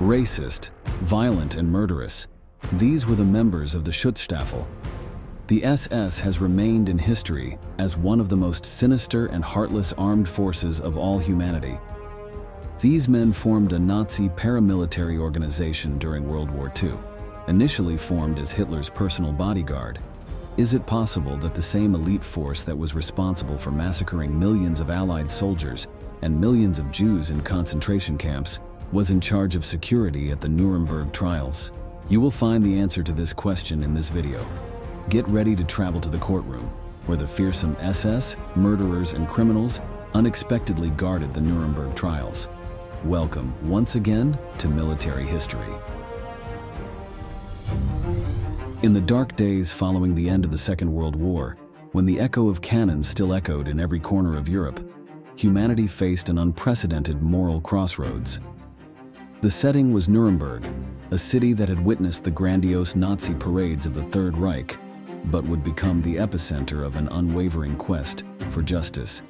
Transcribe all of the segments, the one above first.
Racist, violent, and murderous, these were the members of the Schutzstaffel. The SS has remained in history as one of the most sinister and heartless armed forces of all humanity. These men formed a Nazi paramilitary organization during World War II, initially formed as Hitler's personal bodyguard. Is it possible that the same elite force that was responsible for massacring millions of Allied soldiers and millions of Jews in concentration camps was in charge of security at the Nuremberg Trials? You will find the answer to this question in this video. Get ready to travel to the courtroom, where the fearsome SS, murderers, and criminals unexpectedly guarded the Nuremberg Trials. Welcome once again to military history. In the dark days following the end of the Second World War, when the echo of cannons still echoed in every corner of Europe, humanity faced an unprecedented moral crossroads. The setting was Nuremberg, a city that had witnessed the grandiose Nazi parades of the Third Reich, but would become the epicenter of an unwavering quest for justice.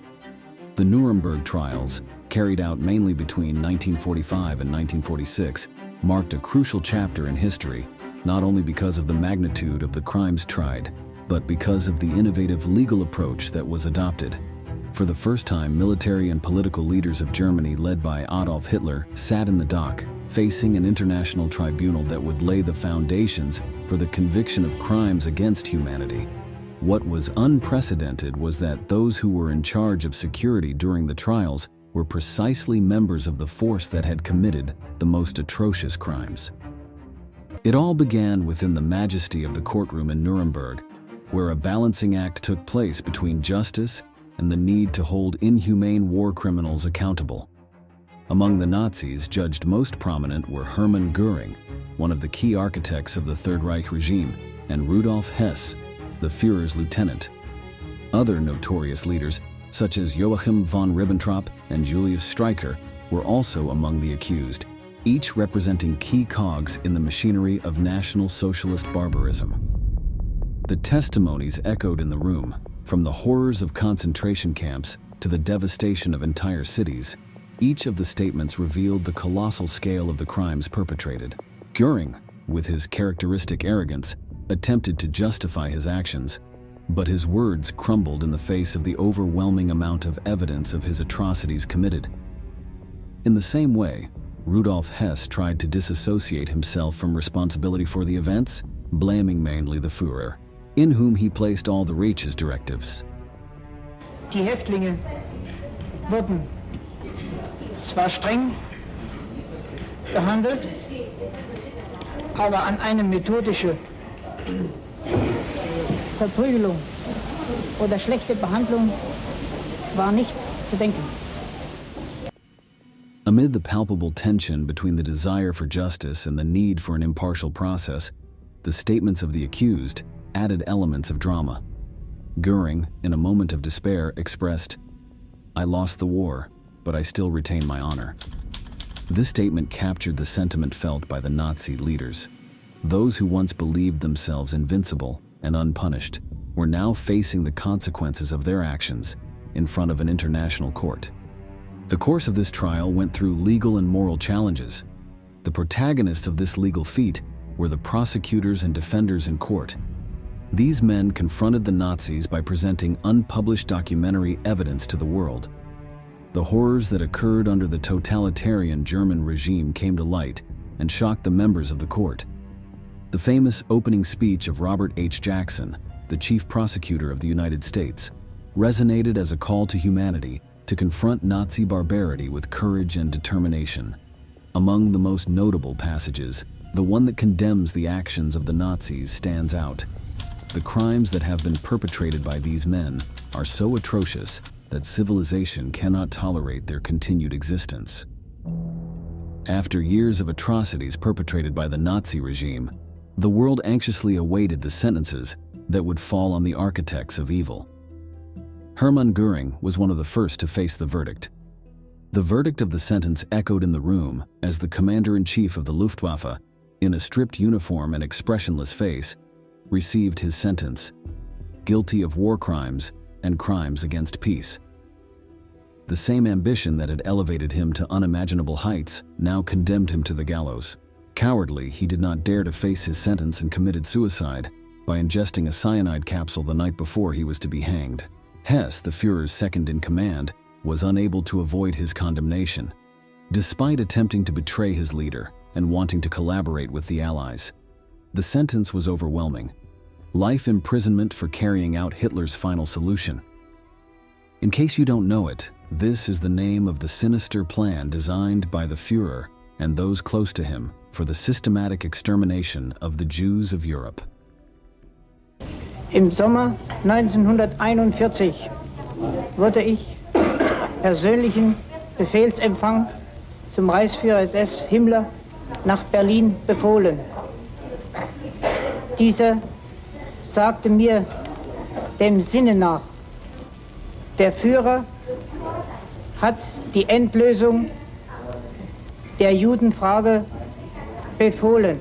The Nuremberg Trials, carried out mainly between 1945 and 1946, marked a crucial chapter in history, not only because of the magnitude of the crimes tried, but because of the innovative legal approach that was adopted. For the first time, military and political leaders of Germany led by Adolf Hitler sat in the dock, facing an international tribunal that would lay the foundations for the conviction of crimes against humanity. What was unprecedented was that those who were in charge of security during the trials were precisely members of the force that had committed the most atrocious crimes. It all began within the majesty of the courtroom in Nuremberg, where a balancing act took place between justice and the need to hold inhumane war criminals accountable. Among the Nazis judged most prominent were Hermann Göring, one of the key architects of the Third Reich regime, and Rudolf Hess, the Führer's lieutenant. Other notorious leaders, such as Joachim von Ribbentrop and Julius Streicher, were also among the accused, each representing key cogs in the machinery of National Socialist barbarism. The testimonies echoed in the room, from the horrors of concentration camps to the devastation of entire cities. Each of the statements revealed the colossal scale of the crimes perpetrated. Göring, with his characteristic arrogance, attempted to justify his actions, but his words crumbled in the face of the overwhelming amount of evidence of his atrocities committed. In the same way, Rudolf Hess tried to disassociate himself from responsibility for the events, blaming mainly the Führer, in whom he placed all the Reich's directives. Die Häftlinge wurden zwar streng behandelt, aber an eine methodische Verprügelung oder schlechte Behandlung war nicht zu denken. Amid the palpable tension between the desire for justice and the need for an impartial process, the statements of the accused added elements of drama. Göring, in a moment of despair, expressed, "I lost the war, but I still retain my honor." This statement captured the sentiment felt by the Nazi leaders. Those who once believed themselves invincible and unpunished were now facing the consequences of their actions in front of an international court. The course of this trial went through legal and moral challenges. The protagonists of this legal feat were the prosecutors and defenders in court. These men confronted the Nazis by presenting unpublished documentary evidence to the world. The horrors that occurred under the totalitarian German regime came to light and shocked the members of the court. The famous opening speech of Robert H. Jackson, the chief prosecutor of the United States, resonated as a call to humanity to confront Nazi barbarity with courage and determination. Among the most notable passages, the one that condemns the actions of the Nazis stands out. The crimes that have been perpetrated by these men are so atrocious that civilization cannot tolerate their continued existence. After years of atrocities perpetrated by the Nazi regime, the world anxiously awaited the sentences that would fall on the architects of evil. Hermann Göring was one of the first to face the verdict. The verdict of the sentence echoed in the room as the commander-in-chief of the Luftwaffe, in a stripped uniform and expressionless face, received his sentence, guilty of war crimes and crimes against peace. The same ambition that had elevated him to unimaginable heights now condemned him to the gallows. Cowardly, he did not dare to face his sentence and committed suicide by ingesting a cyanide capsule the night before he was to be hanged. Hess, the Führer's second-in-command, was unable to avoid his condemnation. Despite attempting to betray his leader and wanting to collaborate with the Allies, the sentence was overwhelming: life imprisonment for carrying out Hitler's final solution. In case you don't know it, this is the name of the sinister plan designed by the Führer and those close to him for the systematic extermination of the Jews of Europe. Im Sommer 1941 wurde ich persönlichen Befehlsempfang zum Reichsführer SS Himmler nach Berlin befohlen. Dieser sagte mir dem Sinne nach, der Führer hat die Endlösung der Judenfrage befohlen.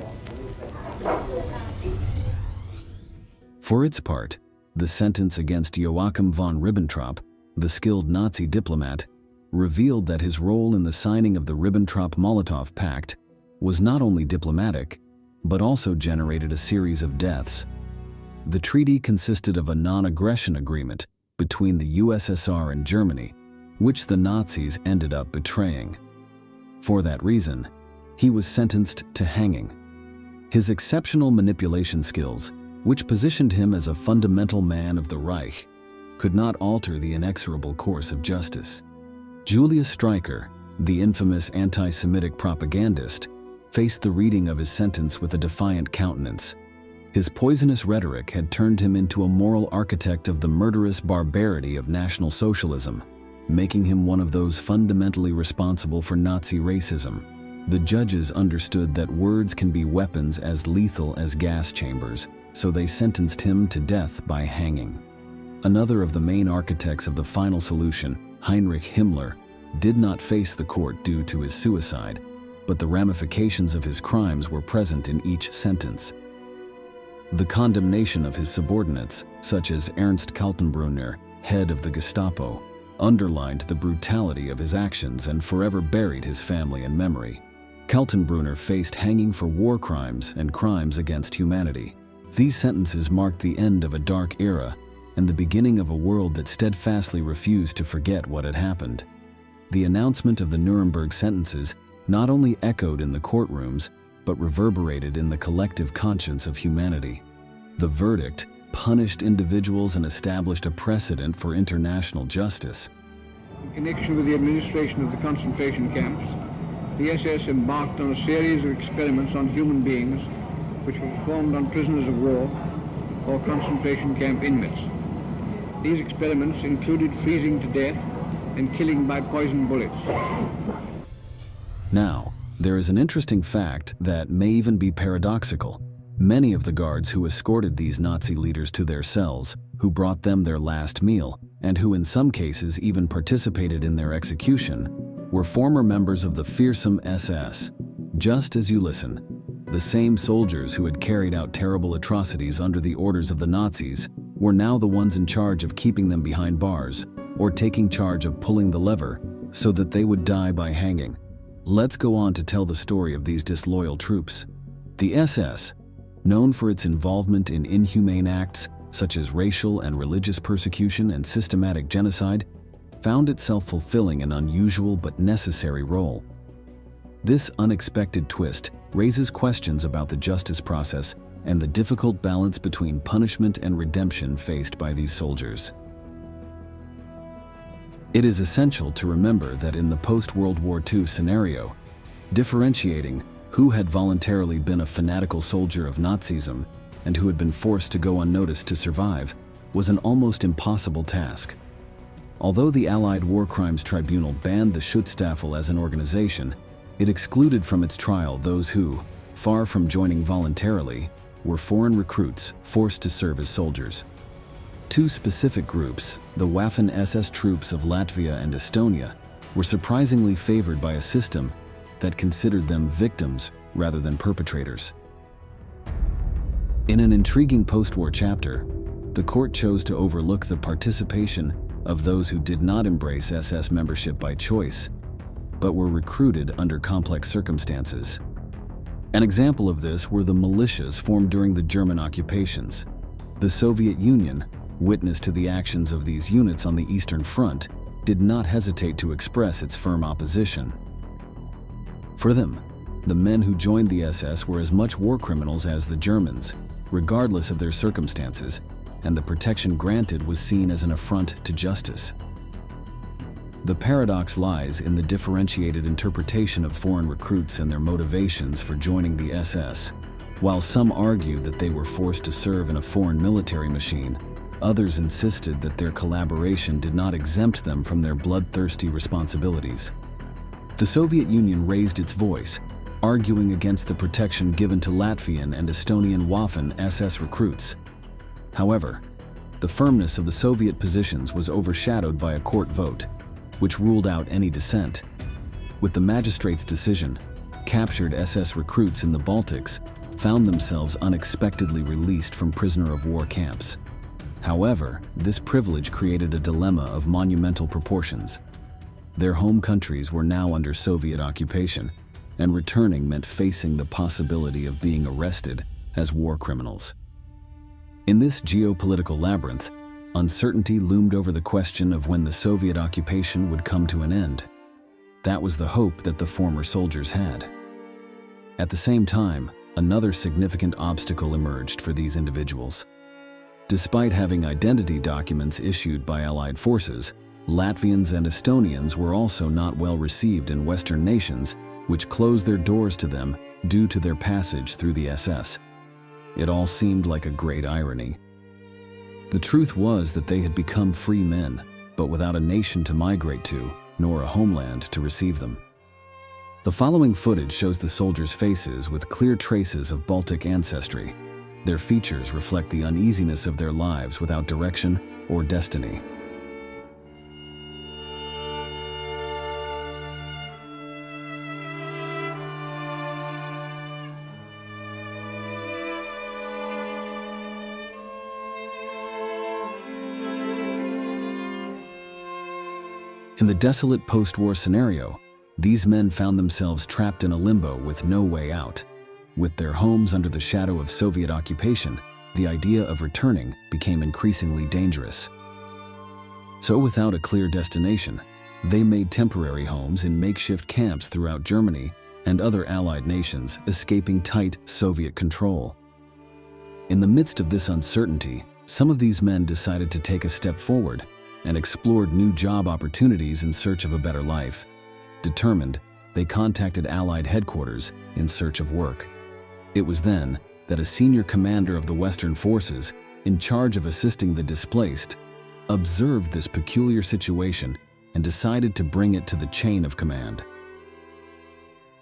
For its part, the sentence against Joachim von Ribbentrop, the skilled Nazi diplomat, revealed that his role in the signing of the Ribbentrop-Molotov Pact was not only diplomatic, but also generated a series of deaths. The treaty consisted of a non-aggression agreement between the USSR and Germany, which the Nazis ended up betraying. For that reason, he was sentenced to hanging. His exceptional manipulation skills, which positioned him as a fundamental man of the Reich, could not alter the inexorable course of justice. Julius Streicher, the infamous anti-Semitic propagandist, faced the reading of his sentence with a defiant countenance. His poisonous rhetoric had turned him into a moral architect of the murderous barbarity of National Socialism, making him one of those fundamentally responsible for Nazi racism. The judges understood that words can be weapons as lethal as gas chambers, so they sentenced him to death by hanging. Another of the main architects of the final solution, Heinrich Himmler, did not face the court due to his suicide, but the ramifications of his crimes were present in each sentence. The condemnation of his subordinates, such as Ernst Kaltenbrunner, head of the Gestapo, underlined the brutality of his actions and forever buried his family in memory. Kaltenbrunner faced hanging for war crimes and crimes against humanity. These sentences marked the end of a dark era and the beginning of a world that steadfastly refused to forget what had happened. The announcement of the Nuremberg sentences not only echoed in the courtrooms, but reverberated in the collective conscience of humanity. The verdict punished individuals and established a precedent for international justice. In connection with the administration of the concentration camps, the SS embarked on a series of experiments on human beings which were performed on prisoners of war or concentration camp inmates. These experiments included freezing to death and killing by poison bullets. Now, there is an interesting fact that may even be paradoxical. Many of the guards who escorted these Nazi leaders to their cells, who brought them their last meal, and who in some cases even participated in their execution, were former members of the fearsome SS. Just as you listen, the same soldiers who had carried out terrible atrocities under the orders of the Nazis were now the ones in charge of keeping them behind bars, or taking charge of pulling the lever so that they would die by hanging. Let's go on to tell the story of these disloyal troops. The SS, known for its involvement in inhumane acts such as racial and religious persecution and systematic genocide, found itself fulfilling an unusual but necessary role. This unexpected twist raises questions about the justice process and the difficult balance between punishment and redemption faced by these soldiers. It is essential to remember that in the post-World War II scenario, differentiating who had voluntarily been a fanatical soldier of Nazism and who had been forced to go unnoticed to survive was an almost impossible task. Although the Allied War Crimes Tribunal banned the Schutzstaffel as an organization, it excluded from its trial those who, far from joining voluntarily, were foreign recruits forced to serve as soldiers. Two specific groups, the Waffen-SS troops of Latvia and Estonia, were surprisingly favored by a system that considered them victims rather than perpetrators. In an intriguing post-war chapter, the court chose to overlook the participation of those who did not embrace SS membership by choice, but were recruited under complex circumstances. An example of this were the militias formed during the German occupations. The Soviet Union, witness to the actions of these units on the Eastern Front, did not hesitate to express its firm opposition. For them, the men who joined the SS were as much war criminals as the Germans, regardless of their circumstances, and the protection granted was seen as an affront to justice. The paradox lies in the differentiated interpretation of foreign recruits and their motivations for joining the SS. While some argued that they were forced to serve in a foreign military machine, others insisted that their collaboration did not exempt them from their bloodthirsty responsibilities. The Soviet Union raised its voice, arguing against the protection given to Latvian and Estonian Waffen-SS recruits. However, the firmness of the Soviet positions was overshadowed by a court vote, which ruled out any dissent. With the magistrate's decision, captured SS recruits in the Baltics found themselves unexpectedly released from prisoner of war camps. However, this privilege created a dilemma of monumental proportions. Their home countries were now under Soviet occupation, and returning meant facing the possibility of being arrested as war criminals. In this geopolitical labyrinth, uncertainty loomed over the question of when the Soviet occupation would come to an end. That was the hope that the former soldiers had. At the same time, another significant obstacle emerged for these individuals. Despite having identity documents issued by Allied forces, Latvians and Estonians were also not well received in Western nations, which closed their doors to them due to their passage through the SS. It all seemed like a great irony. The truth was that they had become free men, but without a nation to migrate to, nor a homeland to receive them. The following footage shows the soldiers' faces with clear traces of Baltic ancestry. Their features reflect the uneasiness of their lives without direction or destiny. In the desolate post-war scenario, these men found themselves trapped in a limbo with no way out. With their homes under the shadow of Soviet occupation, the idea of returning became increasingly dangerous. So without a clear destination, they made temporary homes in makeshift camps throughout Germany and other Allied nations, escaping tight Soviet control. In the midst of this uncertainty, some of these men decided to take a step forward and explored new job opportunities in search of a better life. Determined, they contacted Allied headquarters in search of work. It was then that a senior commander of the Western forces, in charge of assisting the displaced, observed this peculiar situation and decided to bring it to the chain of command.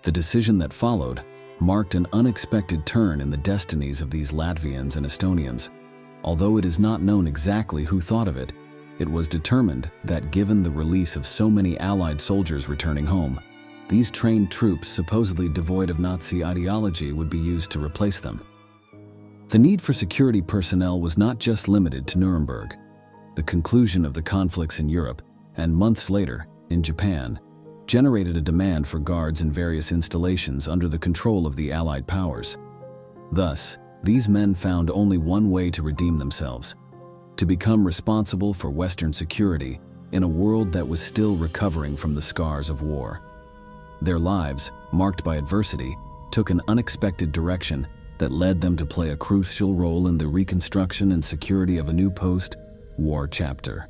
The decision that followed marked an unexpected turn in the destinies of these Latvians and Estonians. Although it is not known exactly who thought of it, it was determined that given the release of so many Allied soldiers returning home, these trained troops supposedly devoid of Nazi ideology would be used to replace them. The need for security personnel was not just limited to Nuremberg. The conclusion of the conflicts in Europe, and months later, in Japan, generated a demand for guards in various installations under the control of the Allied powers. Thus, these men found only one way to redeem themselves: to become responsible for Western security in a world that was still recovering from the scars of war. Their lives, marked by adversity, took an unexpected direction that led them to play a crucial role in the reconstruction and security of a new post-war chapter.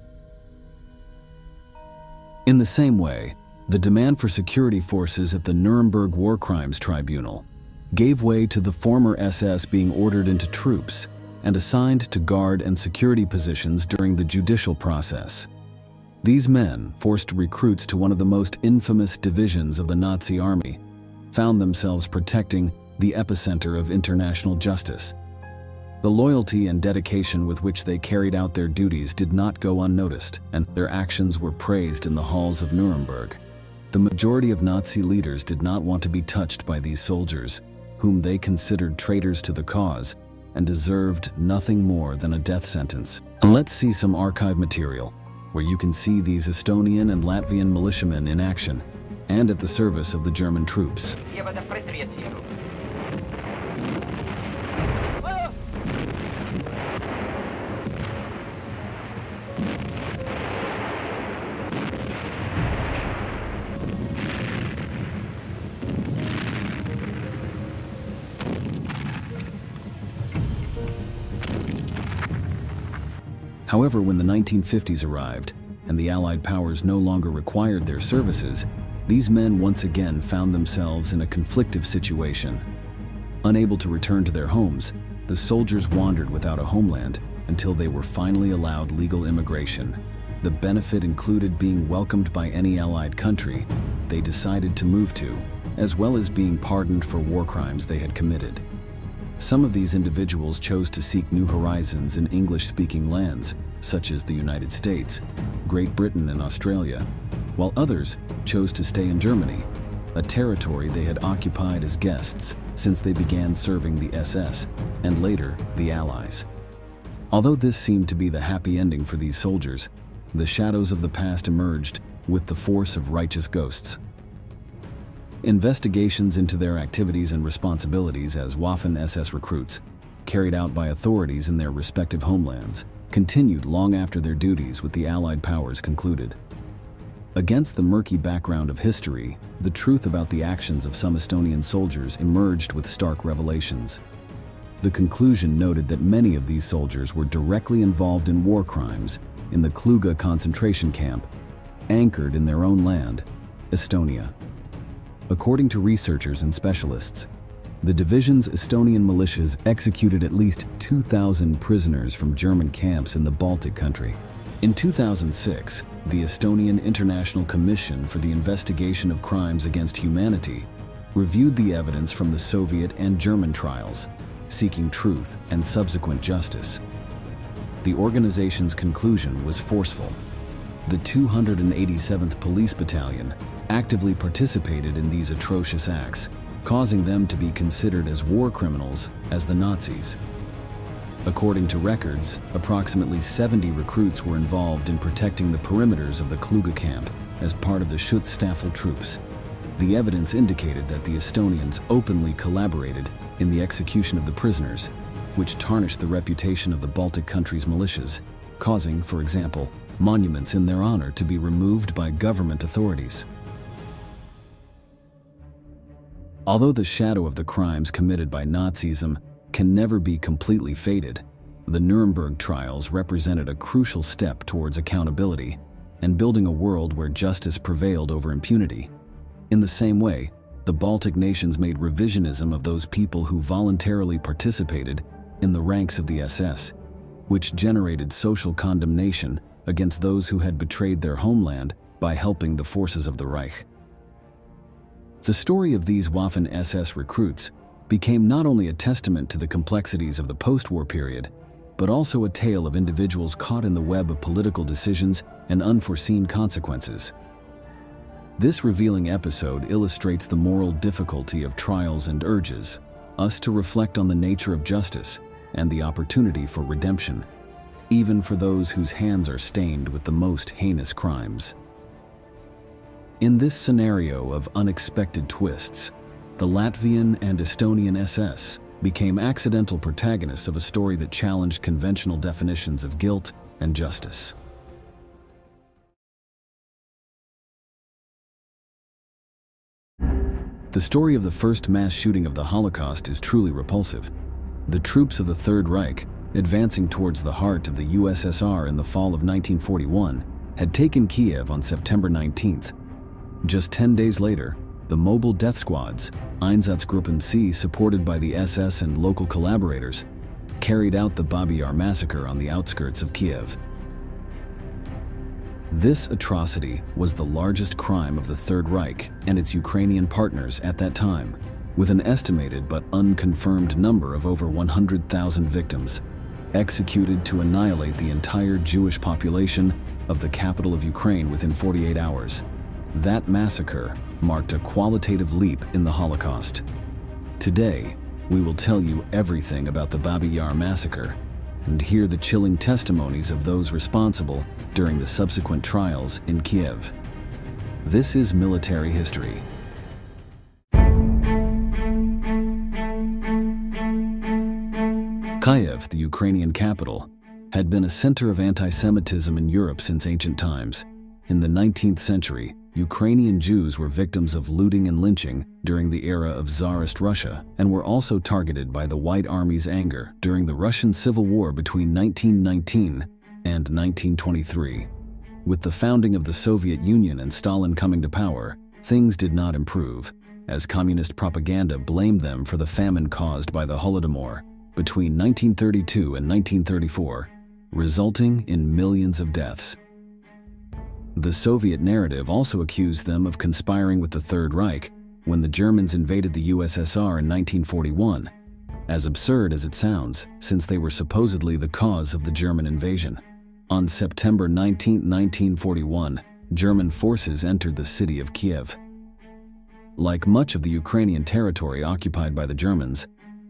In the same way, the demand for security forces at the Nuremberg War Crimes Tribunal gave way to the former SS being ordered into troops and assigned to guard and security positions during the judicial process. These men, forced recruits to one of the most infamous divisions of the Nazi army, found themselves protecting the epicenter of international justice. The loyalty and dedication with which they carried out their duties did not go unnoticed, and their actions were praised in the halls of Nuremberg. The majority of Nazi leaders did not want to be touched by these soldiers, whom they considered traitors to the cause and deserved nothing more than a death sentence. And let's see some archive material. where you can see these Estonian and Latvian militiamen in action and at the service of the German troops. However, when the 1950s arrived and the Allied powers no longer required their services, these men once again found themselves in a conflictive situation. Unable to return to their homes, the soldiers wandered without a homeland until they were finally allowed legal immigration. The benefit included being welcomed by any Allied country they decided to move to, as well as being pardoned for war crimes they had committed. Some of these individuals chose to seek new horizons in English-speaking lands, such as the United States, Great Britain, and Australia, while others chose to stay in Germany, a territory they had occupied as guests since they began serving the SS and later the Allies. Although this seemed to be the happy ending for these soldiers, the shadows of the past emerged with the force of righteous ghosts. Investigations into their activities and responsibilities as Waffen-SS recruits, carried out by authorities in their respective homelands, continued long after their duties with the Allied powers concluded. Against the murky background of history, the truth about the actions of some Estonian soldiers emerged with stark revelations. The conclusion noted that many of these soldiers were directly involved in war crimes in the Kluga concentration camp, anchored in their own land, Estonia. According to researchers and specialists, the division's Estonian militias executed at least 2,000 prisoners from German camps in the Baltic country. In 2006, the Estonian International Commission for the Investigation of Crimes Against Humanity reviewed the evidence from the Soviet and German trials, seeking truth and subsequent justice. The organization's conclusion was forceful. The 287th Police Battalion actively participated in these atrocious acts, causing them to be considered as war criminals as the Nazis. According to records, approximately 70 recruits were involved in protecting the perimeters of the Kluga camp as part of the Schutzstaffel troops. The evidence indicated that the Estonians openly collaborated in the execution of the prisoners, which tarnished the reputation of the Baltic countries' militias, causing, for example, monuments in their honor to be removed by government authorities. Although the shadow of the crimes committed by Nazism can never be completely faded, the Nuremberg Trials represented a crucial step towards accountability and building a world where justice prevailed over impunity. In the same way, the Baltic nations made revisionism of those people who voluntarily participated in the ranks of the SS, which generated social condemnation against those who had betrayed their homeland by helping the forces of the Reich. The story of these Waffen-SS recruits became not only a testament to the complexities of the post-war period, but also a tale of individuals caught in the web of political decisions and unforeseen consequences. This revealing episode illustrates the moral difficulty of trials and urges us to reflect on the nature of justice and the opportunity for redemption, even for those whose hands are stained with the most heinous crimes. In this scenario of unexpected twists, the Latvian and Estonian SS became accidental protagonists of a story that challenged conventional definitions of guilt and justice. The story of the first mass shooting of the Holocaust is truly repulsive. The troops of the Third Reich, advancing towards the heart of the USSR in the fall of 1941, had taken Kiev on September 19th. Just 10 days later, the mobile death squads, EXECUTl0NS, supported by the SS and local collaborators, carried out the Babi Yar massacre on the outskirts of Kiev. This atrocity was the largest crime of the Third Reich and its Ukrainian partners at that time, with an estimated but unconfirmed number of over 100,000 victims, executed to annihilate the entire Jewish population of the capital of Ukraine within 48 hours. That massacre marked a qualitative leap in the Holocaust. Today, we will tell you everything about the Babi Yar massacre and hear the chilling testimonies of those responsible during the subsequent trials in Kiev. This is military history. Kiev, the Ukrainian capital, had been a center of anti-Semitism in Europe since ancient times. In the 19th century, Ukrainian Jews were victims of looting and lynching during the era of Tsarist Russia and were also targeted by the White Army's anger during the Russian Civil War between 1919 and 1923. With the founding of the Soviet Union and Stalin coming to power, things did not improve, as communist propaganda blamed them for the famine caused by the Holodomor between 1932 and 1934, resulting in millions of deaths. The Soviet narrative also accused them of conspiring with the Third Reich when the Germans invaded the USSR in 1941, as absurd as it sounds, since they were supposedly the cause of the German invasion. On September 19, 1941, German forces entered the city of Kiev. Like much of the Ukrainian territory occupied by the Germans,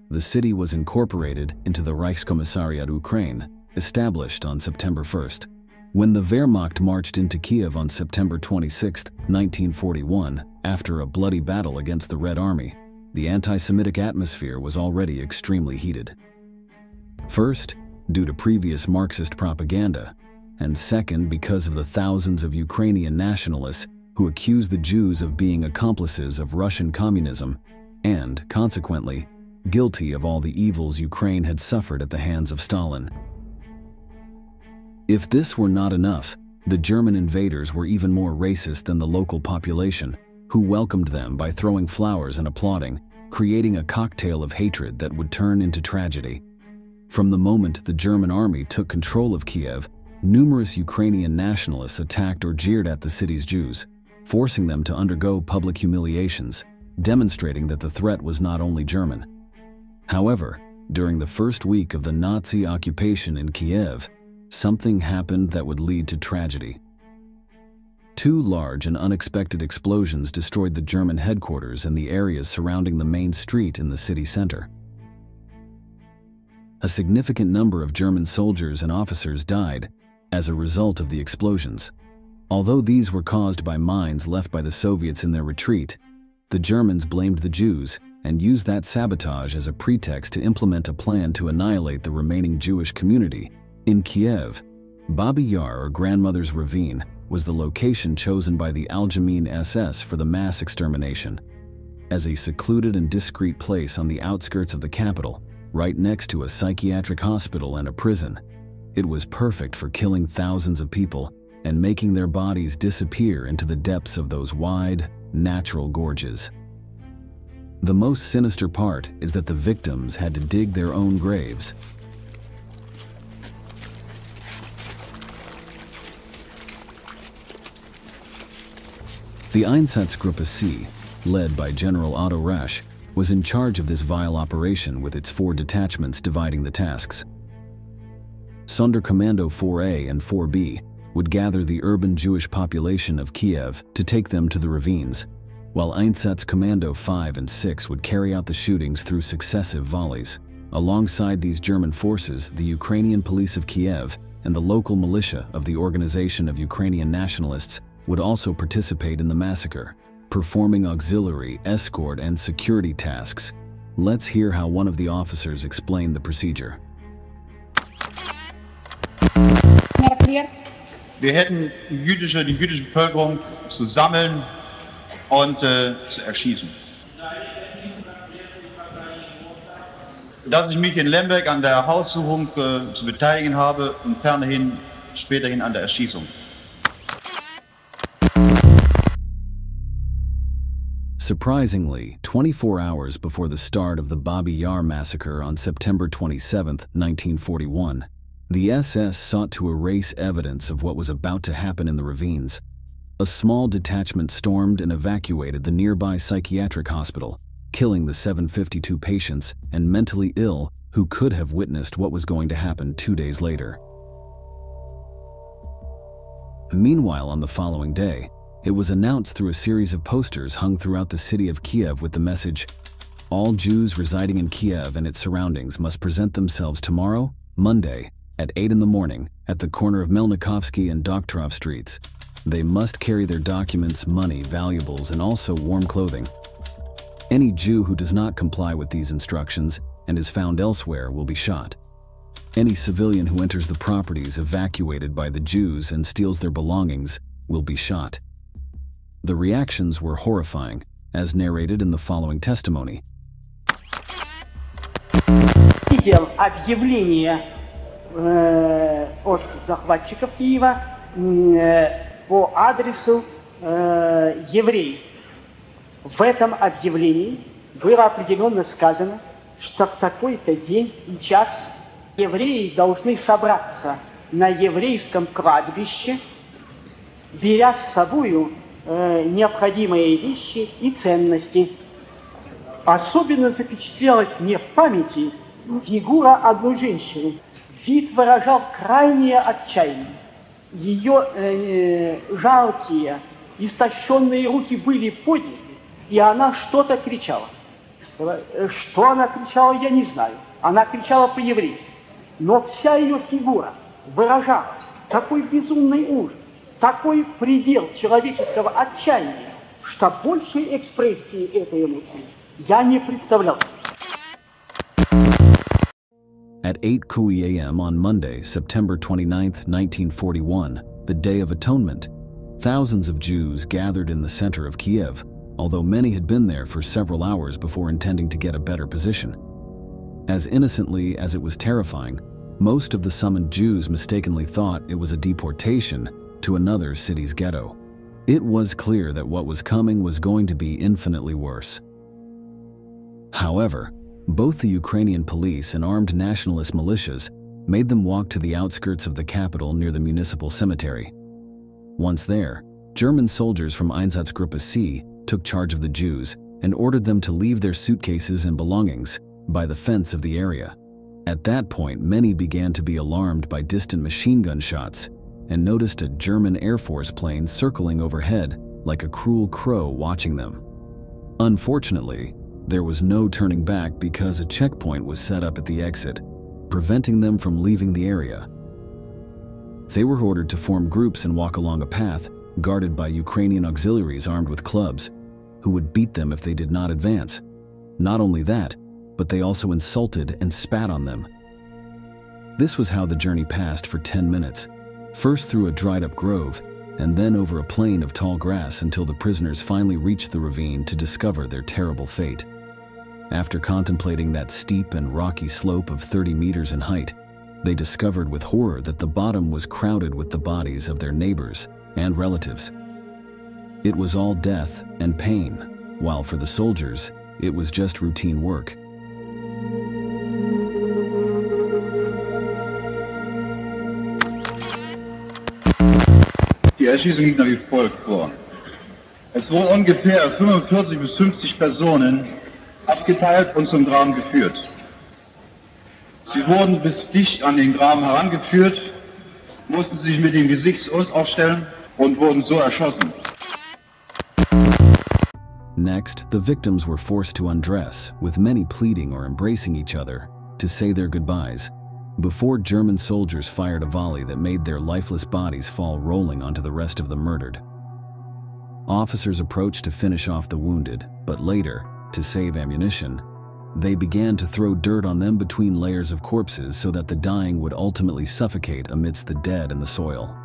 the city was incorporated into the Reichskommissariat Ukraine, established on September 1st. When the Wehrmacht marched into Kiev on September 26, 1941, after a bloody battle against the Red Army, the anti-Semitic atmosphere was already extremely heated. First, due to previous Marxist propaganda, and second, because of the thousands of Ukrainian nationalists who accused the Jews of being accomplices of Russian communism and, consequently, guilty of all the evils Ukraine had suffered at the hands of Stalin. If this were not enough, the German invaders were even more racist than the local population, who welcomed them by throwing flowers and applauding, creating a cocktail of hatred that would turn into tragedy. From the moment the German army took control of Kiev, numerous Ukrainian nationalists attacked or jeered at the city's Jews, forcing them to undergo public humiliations, demonstrating that the threat was not only German. However, during the first week of the Nazi occupation in Kiev, something happened that would lead to tragedy. Two large and unexpected explosions destroyed the German headquarters and the areas surrounding the main street in the city center. A significant number of German soldiers and officers died as a result of the explosions. Although these were caused by mines left by the Soviets in their retreat, the Germans blamed the Jews and used that sabotage as a pretext to implement a plan to annihilate the remaining Jewish community. In Kiev, Babi Yar, or Grandmother's Ravine, was the location chosen by the Allgemeine SS for the mass extermination. As a secluded and discreet place on the outskirts of the capital, right next to a psychiatric hospital and a prison, it was perfect for killing thousands of people and making their bodies disappear into the depths of those wide, natural gorges. The most sinister part is that the victims had to dig their own graves. The Einsatzgruppe C, led by General Otto Rasch, was in charge of this vile operation with its 4 detachments dividing the tasks. Sonderkommando 4A and 4B would gather the urban Jewish population of Kiev to take them to the ravines, while Einsatzkommando 5 and 6 would carry out the shootings through successive volleys. Alongside these German forces, the Ukrainian police of Kiev and the local militia of the Organization of Ukrainian Nationalists would also participate in the massacre, performing auxiliary, escort, and security tasks. Let's hear how one of the officers explained the procedure. Wir hätten die jüdische Bevölkerung zu sammeln und zu erschießen. Dass ich mich in Lemberg an der Haussuchung zu beteiligen habe und fernerhin späterhin an der Erschießung. Surprisingly, 24 hours before the start of the Babi Yar massacre on September 27, 1941, the SS sought to erase evidence of what was about to happen in the ravines. A small detachment stormed and evacuated the nearby psychiatric hospital, killing the 752 patients and mentally ill who could have witnessed what was going to happen 2 days later. Meanwhile, on the following day, it was announced through a series of posters hung throughout the city of Kiev with the message, "All Jews residing in Kiev and its surroundings must present themselves tomorrow Monday, at 8 in the morning, at the corner of Melnikovsky and Doktorov streets. They must carry their documents, money, valuables, and also warm clothing. Any Jew who does not comply with these instructions and is found elsewhere will be shot. Any civilian who enters the properties evacuated by the Jews and steals their belongings will be shot. The reactions were horrifying, as narrated in the following testimony. Видел объявление от захватчиков Киева по адресу евреев. В этом объявлении было определенно сказано, что в такой-то день и час евреи должны собраться на еврейском кладбище, беря с собой необходимые вещи и ценности. Особенно запечатлелась мне в памяти фигура одной женщины. Вид выражал крайнее отчаяние. Ее жалкие, истощенные руки были подняты, и она что-то кричала. Что она кричала, я не знаю. Она кричала по-еврейски. Но вся ее фигура выражала такой безумный ужас, такой предел человеческого отчаяния, что большей экспрессии этой эмоции я не представлял. At 8:00 a.m. on Monday, September 29, 1941, the Day of Atonement, thousands of Jews gathered in the center of Kiev, although many had been there for several hours before intending to get a better position. As innocently as it was terrifying, most of the summoned Jews mistakenly thought it was a deportation to another city's ghetto. It was clear that what was coming was going to be infinitely worse. However, both the Ukrainian police and armed nationalist militias made them walk to the outskirts of the capital near the municipal cemetery. Once there, German soldiers from Einsatzgruppe C took charge of the Jews and ordered them to leave their suitcases and belongings by the fence of the area. At that point, many began to be alarmed by distant machine gun shots and noticed a German Air Force plane circling overhead like a cruel crow watching them. Unfortunately, there was no turning back because a checkpoint was set up at the exit, preventing them from leaving the area. They were ordered to form groups and walk along a path guarded by Ukrainian auxiliaries armed with clubs, who would beat them if they did not advance. Not only that, but they also insulted and spat on them. This was how the journey passed for 10 minutes, first through a dried-up grove, and then over a plain of tall grass until the prisoners finally reached the ravine to discover their terrible fate. After contemplating that steep and rocky slope of 30 meters in height, they discovered with horror that the bottom was crowded with the bodies of their neighbors and relatives. It was all death and pain, while for the soldiers, it was just routine work. Die Erschießung ging wie folgt vor. Es wurden ungefähr 45 bis 50 Personen abgeteilt und zum Graben geführt. Sie wurden bis dicht an den Graben herangeführt, mussten sich mit dem Gesicht aufstellen und wurden so erschossen. Next, the victims were forced to undress, with many pleading or embracing each other to say their goodbyes, before German soldiers fired a volley that made their lifeless bodies fall rolling onto the rest of the murdered. Officers approached to finish off the wounded, but later, to save ammunition, they began to throw dirt on them between layers of corpses so that the dying would ultimately suffocate amidst the dead and the soil.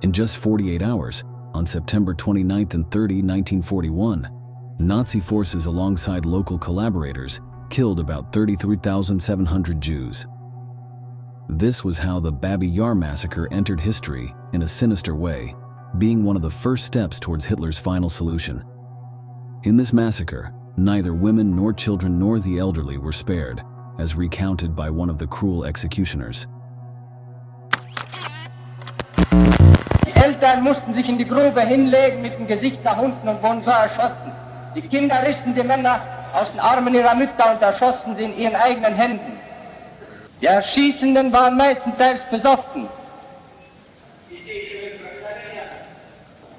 In just 48 hours, on September 29 and 30, 1941, Nazi forces alongside local collaborators killed about 33,700 Jews. This was how the Babi Yar massacre entered history in a sinister way, being one of the first steps towards Hitler's final solution. In this massacre, neither women nor children nor the elderly were spared, as recounted by one of the cruel executioners. Die Eltern mussten sich in die Grube hinlegen mit dem Gesicht nach unten und wurden so erschossen. Die Kinder rissen die Männer aus den Armen ihrer Mütter und erschossen sie in ihren eigenen Händen. Die Erschießenden waren meistenteils besoffen.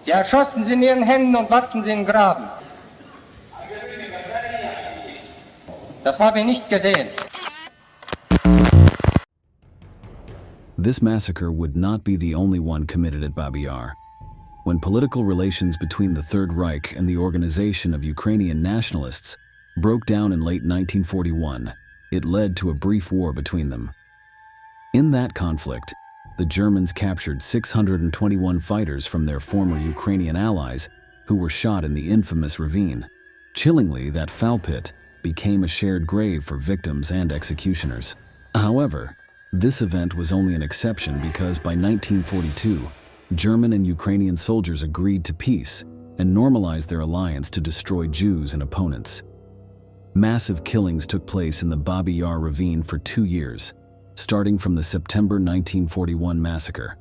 Die erschossen sie in ihren Händen und warfen sie in den Graben. Das habe ich nicht gesehen. This massacre would not be the only one committed at Babi Yar. When political relations between the Third Reich and the Organization of Ukrainian Nationalists broke down in late 1941, it led to a brief war between them. In that conflict, the Germans captured 621 fighters from their former Ukrainian allies who were shot in the infamous ravine. Chillingly, that foul pit became a shared grave for victims and executioners. However, this event was only an exception because by 1942, German and Ukrainian soldiers agreed to peace and normalized their alliance to destroy Jews and opponents. Massive killings took place in the Babi Yar ravine for 2 years, starting from the September 1941 massacre.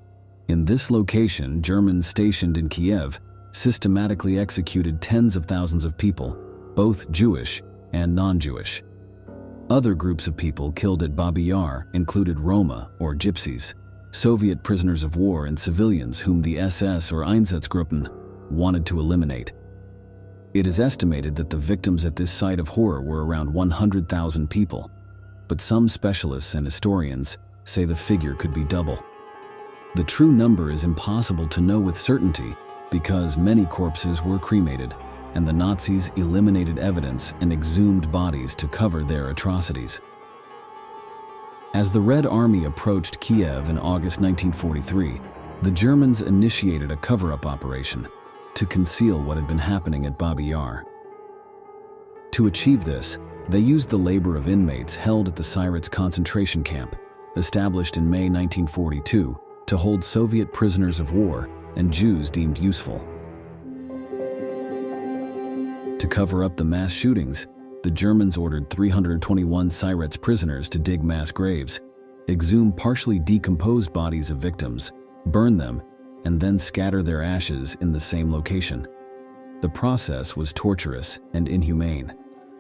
In this location, Germans stationed in Kiev systematically executed tens of thousands of people, both Jewish and non-Jewish. Other groups of people killed at Babi Yar included Roma, or Gypsies, Soviet prisoners of war, and civilians whom the SS or Einsatzgruppen wanted to eliminate. It is estimated that the victims at this site of horror were around 100,000 people, but some specialists and historians say the figure could be double. The true number is impossible to know with certainty because many corpses were cremated, and the Nazis eliminated evidence and exhumed bodies to cover their atrocities. As the Red Army approached Kiev in August 1943, the Germans initiated a cover-up operation to conceal what had been happening at Babi Yar. To achieve this, they used the labor of inmates held at the Syrets concentration camp, established in May 1942, to hold Soviet prisoners of war and Jews deemed useful. To cover up the mass shootings, the Germans ordered 321 Syrets prisoners to dig mass graves, exhume partially decomposed bodies of victims, burn them, and then scatter their ashes in the same location. The process was torturous and inhumane,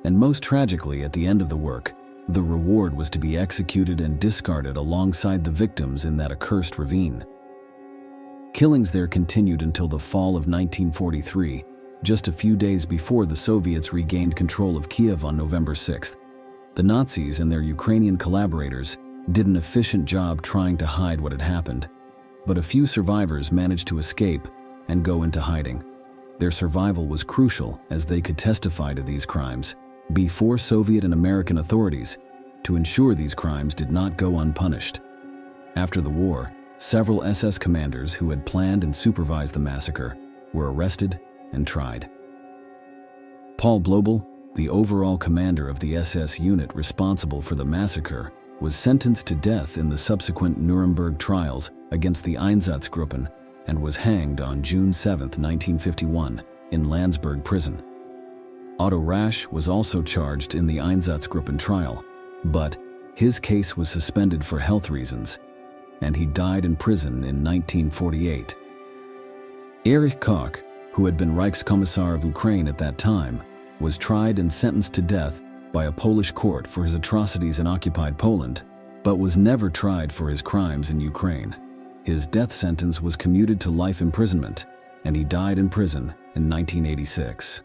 and most tragically, at the end of the work, the reward was to be executed and discarded alongside the victims in that accursed ravine. Killings there continued until the fall of 1943, just a few days before the Soviets regained control of Kiev on November 6th. The Nazis and their Ukrainian collaborators did an efficient job trying to hide what had happened, but a few survivors managed to escape and go into hiding. Their survival was crucial as they could testify to these crimes before Soviet and American authorities to ensure these crimes did not go unpunished. After the war, several SS commanders who had planned and supervised the massacre were arrested and tried. Paul Blobel, the overall commander of the SS unit responsible for the massacre, was sentenced to death in the subsequent Nuremberg Trials against the Einsatzgruppen and was hanged on June 7, 1951, in Landsberg prison. Otto Rasch was also charged in the Einsatzgruppen trial, but his case was suspended for health reasons, and he died in prison in 1948. Erich Koch, who had been Reichskommissar of Ukraine at that time, was tried and sentenced to death by a Polish court for his atrocities in occupied Poland, but was never tried for his crimes in Ukraine. His death sentence was commuted to life imprisonment, and he died in prison in 1986.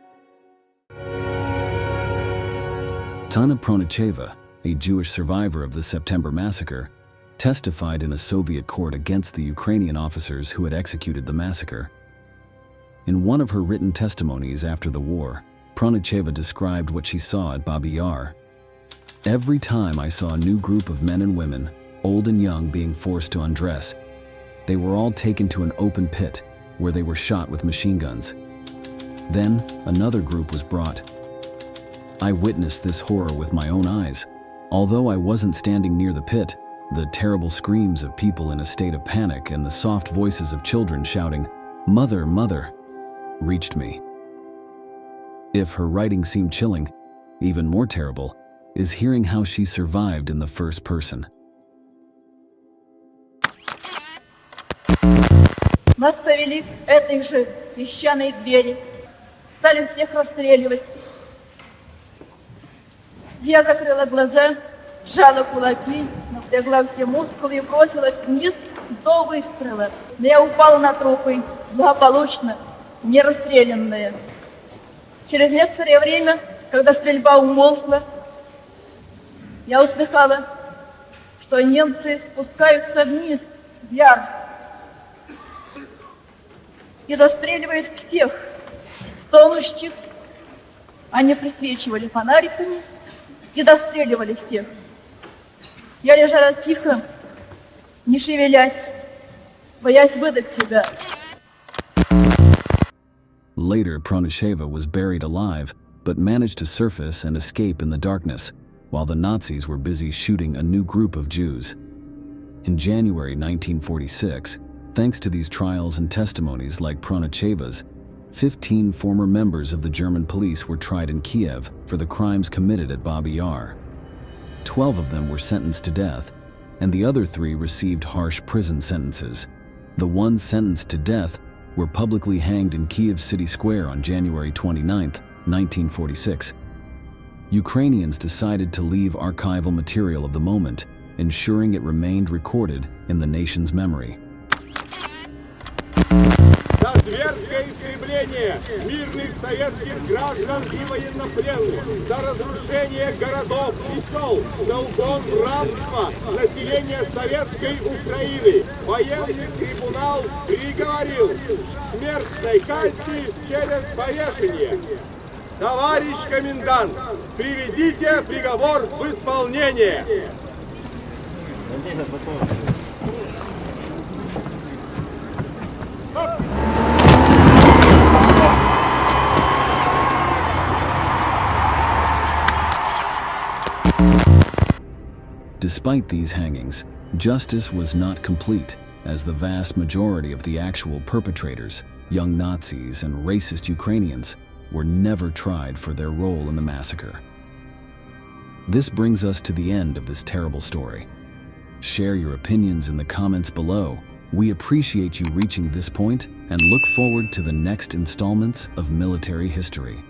Tana Pronicheva, a Jewish survivor of the September massacre, testified in a Soviet court against the Ukrainian officers who had executed the massacre. In one of her written testimonies after the war, Pronicheva described what she saw at Babi Yar. "Every time I saw a new group of men and women, old and young, being forced to undress, they were all taken to an open pit where they were shot with machine guns. Then another group was brought. I witnessed this horror with my own eyes. Although I wasn't standing near the pit, the terrible screams of people in a state of panic and the soft voices of children shouting, 'Mother, Mother,' reached me." If her writing seemed chilling, even more terrible is hearing how she survived in the first person. Нас повели к этой же песчаной двери, стали всех расстреливать. Я закрыла глаза, сжала кулаки, напрягла все мускулы и бросилась вниз до выстрела. Но я упала на трупы, благополучно, не расстрелянная. Через некоторое время, когда стрельба умолкла, я услыхала, что немцы спускаются вниз в Яр и расстреливает всех стонущих. Они присвечивали фонариками и достреливали всех. Я лежала тихо, не шевелясь, боясь выдать себя. Later, Pronosheva was buried alive, but managed to surface and escape in the darkness, while the Nazis were busy shooting a new group of Jews. In January 1946, thanks to these trials and testimonies like Pronocheva's, 15 former members of the German police were tried in Kiev for the crimes committed at Babi Yar. 12 of them were sentenced to death, and the other 3 received harsh prison sentences. The ones sentenced to death were publicly hanged in Kiev City Square on January 29, 1946. Ukrainians decided to leave archival material of the moment, ensuring it remained recorded in the nation's memory. За зверское истребление мирных советских граждан и военнопленных, за разрушение городов и сел, за угон в рабство населения советской Украины. Военный трибунал приговорил к смертной казни через повешение. Товарищ комендант, приведите приговор в исполнение. Despite these hangings, justice was not complete, as the vast majority of the actual perpetrators, young Nazis and racist Ukrainians, were never tried for their role in the massacre. This brings us to the end of this terrible story. Share your opinions in the comments below. We appreciate you reaching this point and look forward to the next installments of military history.